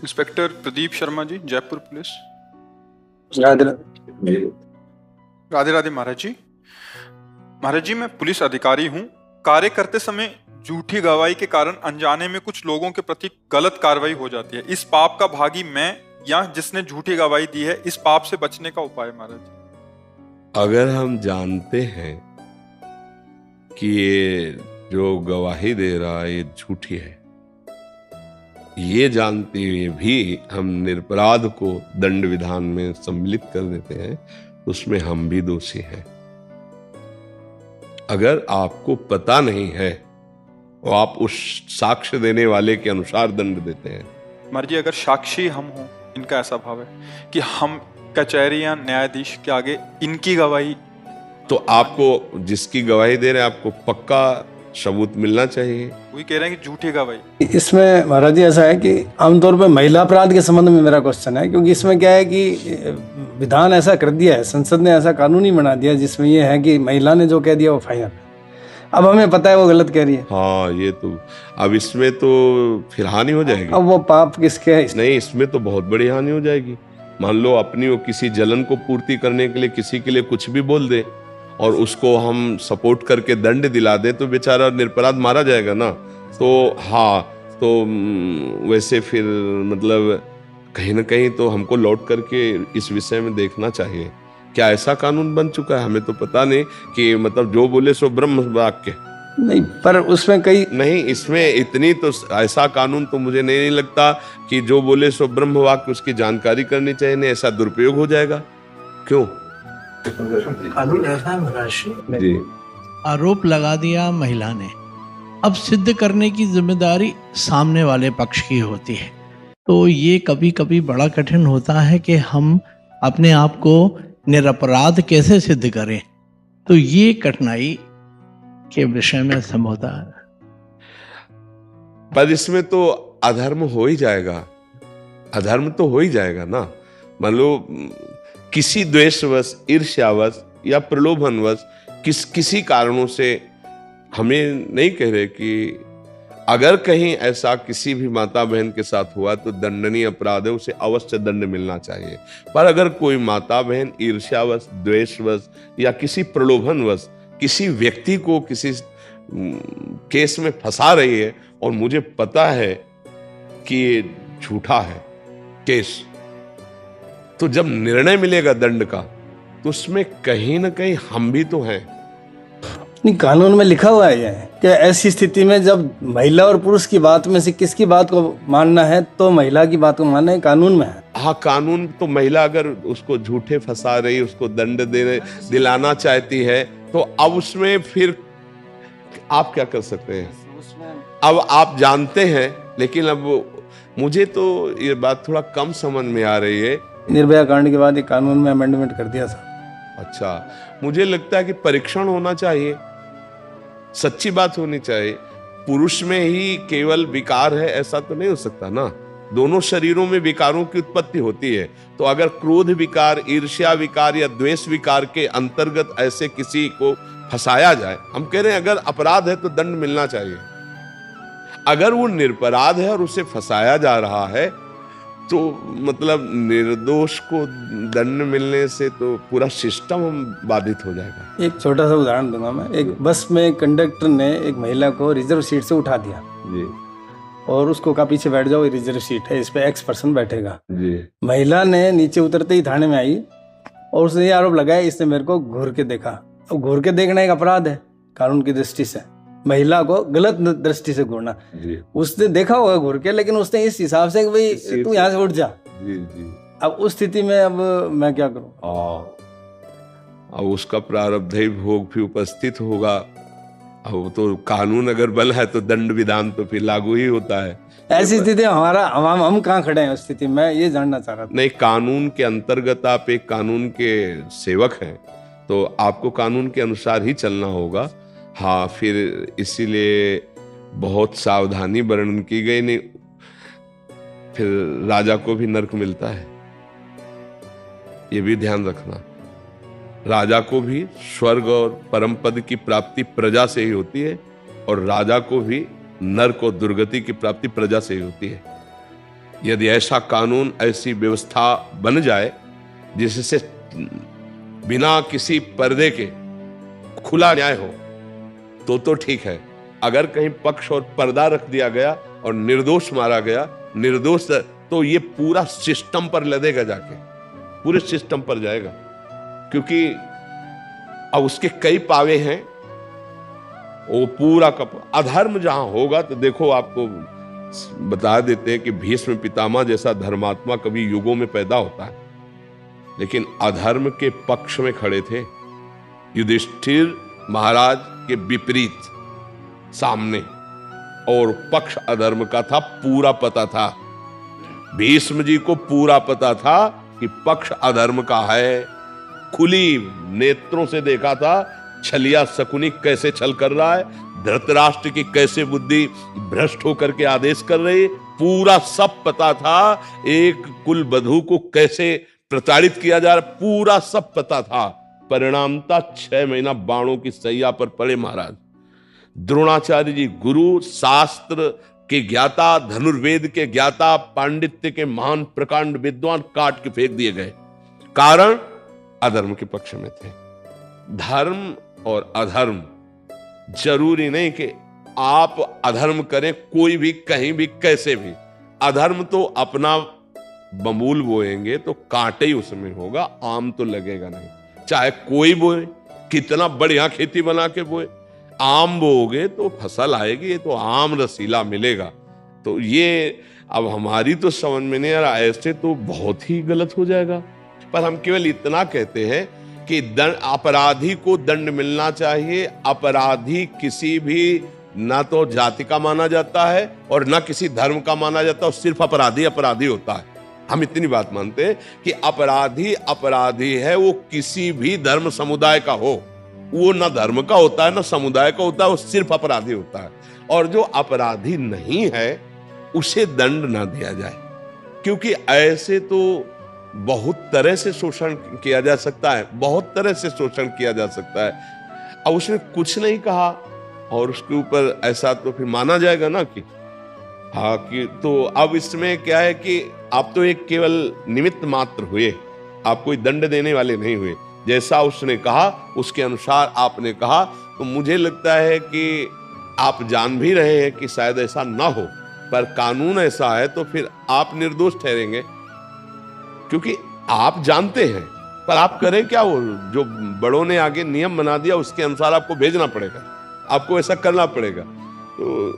Inspector Pradeep Sharma ji, Jaipur police. Radhe Radhe Radhe महाराज जी। महाराज जी, मैं police अधिकारी हूँ। कार्य करते समय झूठी गवाही के कारण अनजाने में कुछ लोगों के प्रति गलत कार्रवाई हो जाती है। इस पाप का भागी मैं या जिसने झूठी गवाही दी है, इस पाप से बचने का उपाय महाराज जी। अगर हम जानते हैं कि ये जो गवाही दे रहा है ये झूठी है, ये जानते हुए भी हम निरपराध को दंड विधान में सम्मिलित कर देते हैं, उसमें हम भी दोषी हैं। अगर आपको पता नहीं है तो आप उस साक्ष्य देने वाले के अनुसार दंड देते हैं। महाराज जी, अगर साक्षी हम हों, इनका ऐसा भाव है कि हम कचहरी या न्यायाधीश के आगे इनकी गवाही, तो आपको जिसकी गवाही दे रहे हैं आपको पक्का सबूत मिलना चाहिए। वही कह रहे हैं कि झूठी गवाही। इसमें महाराज जी ऐसा है कि आमतौर पर महिला अपराध के संबंध में मेरा क्वेश्चन है, क्योंकि इसमें क्या है कि विधान ऐसा कर दिया है, संसद ने ऐसा कानून ही बना दिया जिसमें ये है कि महिला ने जो कह दिया वो फाइनल। अब हमें पता है वो गलत कह रही है। हाँ, ये तो अब इसमें तो फिर हानि हो जाएगी। अब वो पाप किसके है? नहीं, इसमें तो बहुत बड़ी हानि हो जाएगी। मान लो अपनी वो किसी जलन को पूर्ति करने के लिए किसी के लिए कुछ भी बोल दे और उसको हम सपोर्ट करके दंड दिला दे तो बेचारा निरपराध मारा जाएगा ना। तो हाँ, तो वैसे फिर मतलब कहीं ना कहीं तो हमको लौट करके इस विषय में देखना चाहिए। क्या ऐसा कानून बन चुका है? हमें तो पता नहीं कि मतलब जो बोले सो ब्रह्म वाक्य नहीं, पर उसमें कई नहीं, इसमें इतनी तो ऐसा कानून तो मुझे नहीं लगता कि जो बोले सो ब्रह्म वाक्य, उसकी जानकारी करनी चाहिए। नहीं, ऐसा दुरुपयोग हो जाएगा। क्यों? कानून ऐसा है महाराज जी, आरोप लगा दिया महिला ने, अब सिद्ध करने की जिम्मेदारी सामने वाले पक्ष की होती है। तो ये कभी कभी बड़ा कठिन होता है कि हम अपने आप को निरपराध कैसे सिद्ध करें। तो ये कठिनाई के विषय में समझौता है। पर इसमें तो अधर्म हो ही जाएगा। अधर्म तो हो ही जाएगा ना। मान लो किसी द्वेषवश, ईर्ष्यावश या प्रलोभनवश किसी कारणों से, हमें नहीं कह रहे कि अगर कहीं ऐसा किसी भी माता बहन के साथ हुआ तो दंडनीय अपराध है, उसे अवश्य दंड मिलना चाहिए। पर अगर कोई माता बहन ईर्ष्यावश, द्वेषवश या किसी प्रलोभनवश किसी व्यक्ति को किसी केस में फंसा रही है और मुझे पता है कि ये झूठा है केस, तो जब निर्णय मिलेगा दंड का तो उसमें कहीं ना कहीं हम भी तो हैं। नहीं, कानून में लिखा हुआ है कि ऐसी स्थिति में जब महिला और पुरुष की बात में से किसकी बात को मानना है तो महिला की बात को मानना है, कानून में है। हाँ, कानून तो महिला अगर उसको झूठे फंसा रही, उसको दंड दिलाना चाहती है, तो अब उसमें फिर आप क्या कर सकते हैं? अब आप जानते हैं, लेकिन अब मुझे तो ये बात थोड़ा कम समझ में आ रही है। निर्भया कांड के बाद ये कानून में अमेंडमेंट कर दिया था। अच्छा, मुझे लगता है कि परीक्षण होना चाहिए, सच्ची बात होनी चाहिए। पुरुष में ही केवल विकार है ऐसा तो नहीं हो सकता ना। दोनों शरीरों में विकारों की उत्पत्ति होती है। तो अगर क्रोध विकार, ईर्ष्या विकार या द्वेष विकार के अंतर्गत ऐसे किसी को फंसाया जाए, हम कह रहे हैं अगर अपराध है तो दंड मिलना चाहिए। अगर वो निरपराध है और उसे फंसाया जा रहा है तो मतलब निर्दोष को दंड मिलने से तो पूरा सिस्टम बाधित हो जाएगा। एक छोटा सा उदाहरण दूंगा मैं। एक बस में कंडक्टर ने एक महिला को रिजर्व सीट से उठा दिया जी, और उसको कहा पीछे बैठ जाओ, ये रिजर्व सीट है, इस पे X पर्सन बैठेगा। जी, महिला ने नीचे उतरते ही थाने में आई और उसने ये आरोप लगाया इसने मेरे को घूर के देखा। अब घूर के देखना एक अपराध है कानून की दृष्टि से, महिला को गलत दृष्टि से घूरना। उसने देखा होगा घूर के, लेकिन उसने इस हिसाब से कि भाई तू यहाँ से उठ जा। जी, जी। अब उस स्थिति में अब मैं क्या करूं? अब उसका प्रारब्ध भोग भी उपस्थित होगा। अब तो कानून अगर बल है तो दंड विधान तो फिर लागू ही होता है। ऐसी स्थिति हमारा हम कहाँ खड़े हैं उस स्थिति में, ये जानना चाह रहा था। नहीं, कानून के अंतर्गत आप एक कानून के सेवक हैं तो आपको कानून के अनुसार ही चलना होगा। हाँ, फिर इसीलिए बहुत सावधानी वर्णन की गई। नहीं, फिर राजा को भी नर्क मिलता है, ये भी ध्यान रखना। राजा को भी स्वर्ग और परम पद की प्राप्ति प्रजा से ही होती है और राजा को भी नर्क और दुर्गति की प्राप्ति प्रजा से ही होती है। यदि ऐसा कानून, ऐसी व्यवस्था बन जाए जिससे बिना किसी पर्दे के खुला न्याय हो तो ठीक है। अगर कहीं पक्ष और पर्दा रख दिया गया और निर्दोष मारा गया, निर्दोष, तो ये पूरा सिस्टम पर लदेगा, जाके पूरे सिस्टम पर जाएगा, क्योंकि अब उसके कई पावे हैं। वो पूरा अधर्म जहां होगा, तो देखो आपको बता देते हैं कि भीष्म पितामह जैसा धर्मात्मा कभी युगों में पैदा होता है, लेकिन अधर्म के पक्ष में खड़े थे। युधिष्ठिर महाराज के विपरीत सामने, और पक्ष अधर्म का था, पूरा पता था। भीष्म जी को पूरा पता था कि पक्ष अधर्म का है। खुली नेत्रों से देखा था छलिया शकुनी कैसे छल कर रहा है, धृतराष्ट्र की कैसे बुद्धि भ्रष्ट होकर के आदेश कर रही, पूरा सब पता था। एक कुल वधू को कैसे प्रताड़ित किया जा रहा, पूरा सब पता था। परिणामता 6 महीना बाणों की सैया पर पड़े महाराज। द्रोणाचार्य जी गुरु, शास्त्र के ज्ञाता, धनुर्वेद के ज्ञाता, पांडित्य के महान प्रकांड विद्वान काट के फेंक दिए गए, कारण अधर्म के पक्ष में थे। धर्म और अधर्म, जरूरी नहीं कि आप अधर्म करें कोई भी, कहीं भी, कैसे भी। अधर्म तो अपना बमूल बोएंगे तो कांटे ही उसमें होगा, आम तो लगेगा नहीं। चाहे कोई बोए, कितना बढ़िया खेती बना के बोए, आम बोओगे तो फसल आएगी, ये तो आम रसीला मिलेगा। तो ये अब हमारी तो समझ में नहीं आ रहा, ऐसे तो बहुत ही गलत हो जाएगा। पर हम केवल इतना कहते हैं कि अपराधी को दंड मिलना चाहिए। अपराधी किसी भी ना तो जाति का माना जाता है और ना किसी धर्म का माना जाता है, सिर्फ अपराधी अपराधी होता है। हम इतनी बात मानते हैं कि अपराधी अपराधी है, वो किसी भी धर्म समुदाय का हो, वो ना धर्म का होता है ना समुदाय का होता है, वो सिर्फ अपराधी होता है। और जो अपराधी नहीं है उसे दंड ना दिया जाए, क्योंकि ऐसे तो बहुत तरह से शोषण किया जा सकता है, बहुत तरह से शोषण किया जा सकता है। अब उसने कुछ नहीं कहा और उसके ऊपर ऐसा तो फिर माना जाएगा ना कि हाँ, कि तो अब इसमें क्या है कि आप तो एक केवल निमित्त मात्र हुए, आप कोई दंड देने वाले नहीं हुए। जैसा उसने कहा उसके अनुसार आपने कहा, तो मुझे लगता है कि आप जान भी रहे हैं कि शायद ऐसा ना हो, पर कानून ऐसा है तो फिर आप निर्दोष ठहरेंगे, क्योंकि आप जानते हैं। पर आप करें क्या, वो जो बड़ों ने आगे नियम बना दिया उसके अनुसार आपको भेजना पड़ेगा, आपको ऐसा करना पड़ेगा। तो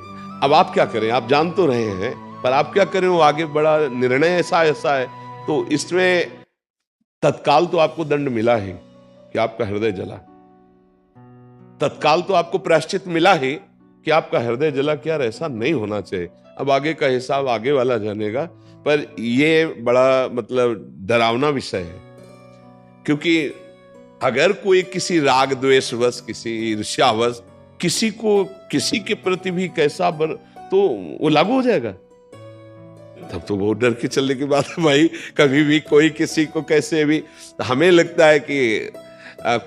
अब आप क्या करें, आप जान तो रहे हैं, पर आप क्या करें, वो आगे बड़ा निर्णय ऐसा है। तो इसमें तत्काल तो आपको दंड मिला ही कि आपका हृदय जला, तत्काल तो आपको प्रायश्चित मिला ही कि आपका हृदय जला। क्या ऐसा नहीं होना चाहिए। अब आगे का हिसाब आगे वाला जानेगा, पर ये बड़ा मतलब डरावना विषय है, क्योंकि अगर कोई किसी राग द्वेषवश, किसी ईर्ष्यावश किसी को किसी के प्रति भी कैसा तो वो लागू हो जाएगा। तब तो बहुत डर के चलने की बात है भाई, कभी भी कोई किसी को कैसे भी। हमें लगता है कि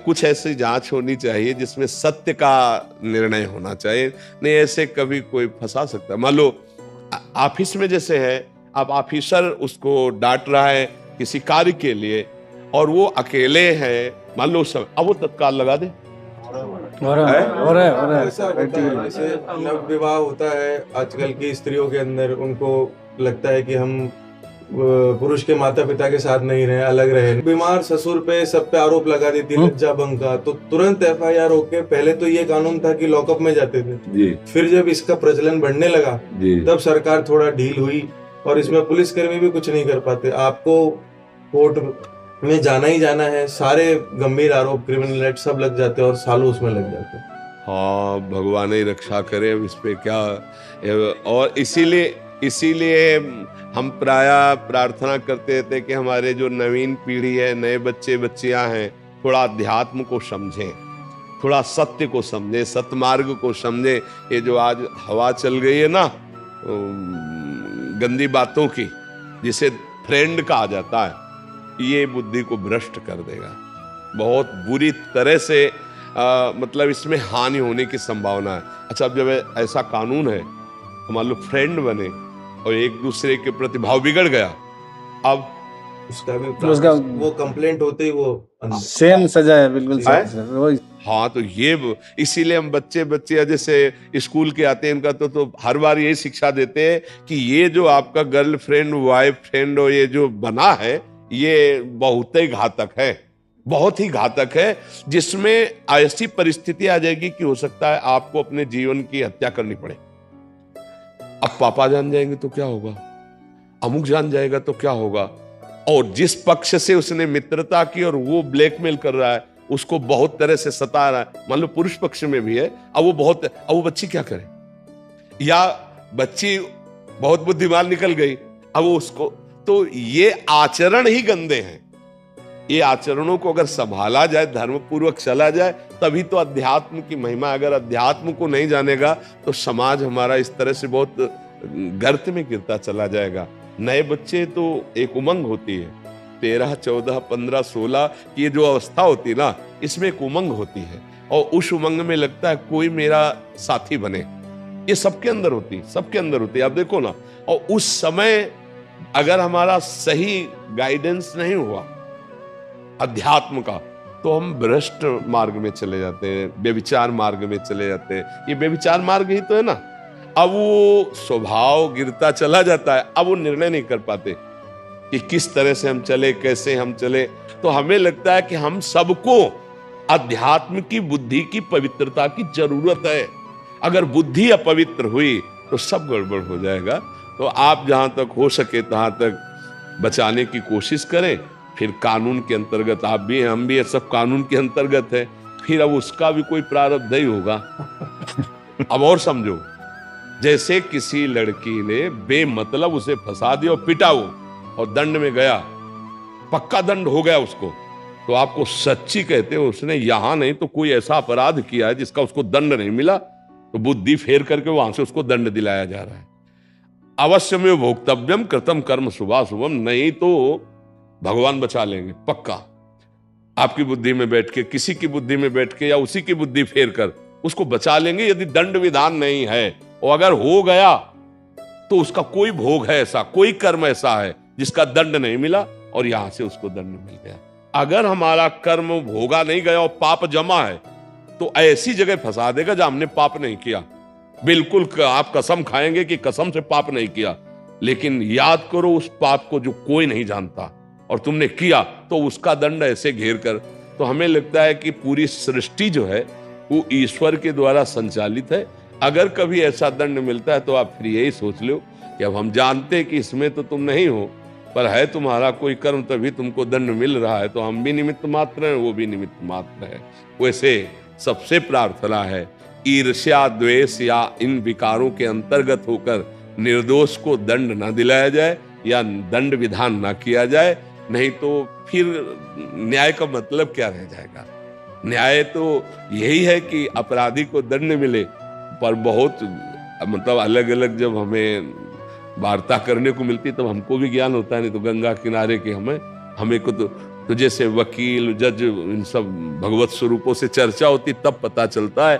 कुछ ऐसी जांच होनी चाहिए जिसमें सत्य का निर्णय होना चाहिए, नहीं ऐसे कभी कोई फंसा सकता है। मान लो ऑफिस में जैसे है, आप ऑफिसर उसको डांट रहा है किसी कार्य के लिए और वो अकेले हैं, मान लो सब, अब वो तत्काल लगा दे। हो रहा है। ऐसा होता है, जैसे नव विवाह होता है आजकल की स्त्रियों के अंदर, उनको लगता है कि हम पुरुष के माता पिता के साथ नहीं रहे, अलग रहे। बीमार ससुर पे सब पे आरोप लगा देती लज्जा भंग का, तो तुरंत FIR होके, पहले तो ये कानून था कि लॉकअप में जाते थे जी। फिर जब इसका प्रचलन बढ़ने लगा तब सरकार थोड़ा ढील हुई और इसमें पुलिसकर्मी भी कुछ नहीं कर पाते। आपको कोर्ट में जाना ही जाना है, सारे गंभीर आरोप, क्रिमिनल एक्ट सब लग जाते हैं और सालों उसमें लग जाते हैं। हाँ, भगवान ही रक्षा करे, अब इस पे क्या। और इसीलिए हम प्राय प्रार्थना करते थे कि हमारे जो नवीन पीढ़ी है, नए बच्चे बच्चियां हैं, थोड़ा अध्यात्म को समझें, थोड़ा सत्य को समझें, सतमार्ग को समझें। ये जो आज हवा चल गई है ना गंदी बातों की, जिसे फ्रेंड कहा जाता है, ये बुद्धि को भ्रष्ट कर देगा बहुत बुरी तरह से। मतलब इसमें हानि होने की संभावना है। अच्छा, अब जब ऐसा कानून है, मान लो फ्रेंड बने और एक दूसरे के प्रति भाव बिगड़ गया, अब उसका वो कंप्लेंट होते ही वो सेम सजा है, बिल्कुल है? सर वही। हाँ, तो ये इसीलिए हम बच्चे जैसे स्कूल के आते हैं, इनका तो हर बार यही शिक्षा देते हैं कि ये जो आपका गर्लफ्रेंड वाइफ फ्रेंड और ये जो बना है, ये बहुत ही घातक है, बहुत ही घातक है, जिसमें ऐसी परिस्थिति आ जाएगी कि हो सकता है आपको अपने जीवन की हत्या करनी पड़े। अब पापा जान जाएंगे तो क्या होगा, अमुक जान जाएगा तो क्या होगा, और जिस पक्ष से उसने मित्रता की और वो ब्लैकमेल कर रहा है, उसको बहुत तरह से सता रहा है, मान लो पुरुष पक्ष में भी है, अब वो बच्ची क्या करे, या बच्ची बहुत बुद्धिमान निकल गई, अब उसको, तो ये आचरण ही गंदे हैं। ये आचरणों को अगर संभाला जाए, धर्म पूर्वक चला जाए, तभी तो अध्यात्म की महिमा। अगर अध्यात्म को नहीं जानेगा तो समाज हमारा इस तरह से बहुत गर्त में गिरता चला जाएगा। नए बच्चे तो एक उमंग होती है, 13, 14, 15, 16 की ये जो अवस्था होती है ना, इसमें एक उमंग होती है, और उस उमंग में लगता है कोई मेरा साथी बने। ये सबके अंदर होती है, सबके अंदर होती है, आप देखो ना। और उस समय अगर हमारा सही गाइडेंस नहीं हुआ अध्यात्म का, तो हम भ्रष्ट मार्ग में चले जाते हैं, व्यभिचार मार्ग में चले जाते हैं। ये व्यभिचार मार्ग ही तो है ना। अब वो स्वभाव गिरता चला जाता है, अब वो निर्णय नहीं कर पाते कि किस तरह से हम चले, कैसे हम चले। तो हमें लगता है कि हम सबको अध्यात्म की, बुद्धि की पवित्रता की जरूरत है। अगर बुद्धि अपवित्र हुई तो सब गड़बड़ हो जाएगा। तो आप जहां तक हो सके तहां तक बचाने की कोशिश करें। फिर कानून के अंतर्गत आप भी हैं, हम भी हैं, सब कानून के अंतर्गत है। फिर अब उसका भी कोई प्रारब्ध नहीं होगा। अब और समझो, जैसे किसी लड़की ने बेमतलब उसे फंसा दिया और पिटा वो, और दंड में गया, पक्का दंड हो गया उसको, तो आपको सच्ची कहते हो उसने यहां नहीं तो कोई ऐसा अपराध किया है जिसका उसको दंड नहीं मिला, तो बुद्धि फेर करके वहां से उसको दंड दिलाया जा रहा है। अवश्य में भोक्तव्यम कृतम कर्म शुभाशुभम, नहीं तो भगवान बचा लेंगे पक्का। आपकी बुद्धि में बैठ के, किसी की बुद्धि में बैठ के, या उसी की बुद्धि फेर कर उसको बचा लेंगे, यदि दंड विधान नहीं है। और अगर हो गया तो उसका कोई भोग है ऐसा, कोई कर्म ऐसा है जिसका दंड नहीं मिला और यहां से उसको दंड मिल गया। अगर हमारा कर्म भोगा नहीं गया और पाप जमा है, तो ऐसी जगह फंसा देगा जहां हमने पाप नहीं किया। बिल्कुल आप कसम खाएंगे कि कसम से पाप नहीं किया, लेकिन याद करो उस पाप को जो कोई नहीं जानता और तुमने किया, तो उसका दंड ऐसे घेर कर। तो हमें लगता है कि पूरी सृष्टि जो है वो ईश्वर के द्वारा संचालित है। अगर कभी ऐसा दंड मिलता है तो आप फिर यही सोच लो कि अब हम जानते हैं कि इसमें तो तुम नहीं हो, पर है तुम्हारा कोई कर्म तभी तुमको दंड मिल रहा है, तो हम भी निमित्त मात्र हैं, वो भी निमित्त मात्र है। वैसे सबसे प्रार्थना है ईर्ष्या, द्वेष या इन विकारों के अंतर्गत होकर निर्दोष को दंड न दिलाया जाए या दंड विधान न किया जाए, नहीं तो फिर न्याय का मतलब क्या रह जाएगा। न्याय तो यही है कि अपराधी को दंड मिले, पर बहुत मतलब अलग अलग जब हमें वार्ता करने को मिलती है तब हमको भी ज्ञान होता है, नहीं तो गंगा किनारे के हमें को तो जैसे वकील, जज, इन सब भगवत स्वरूपों से चर्चा होती तब पता चलता है।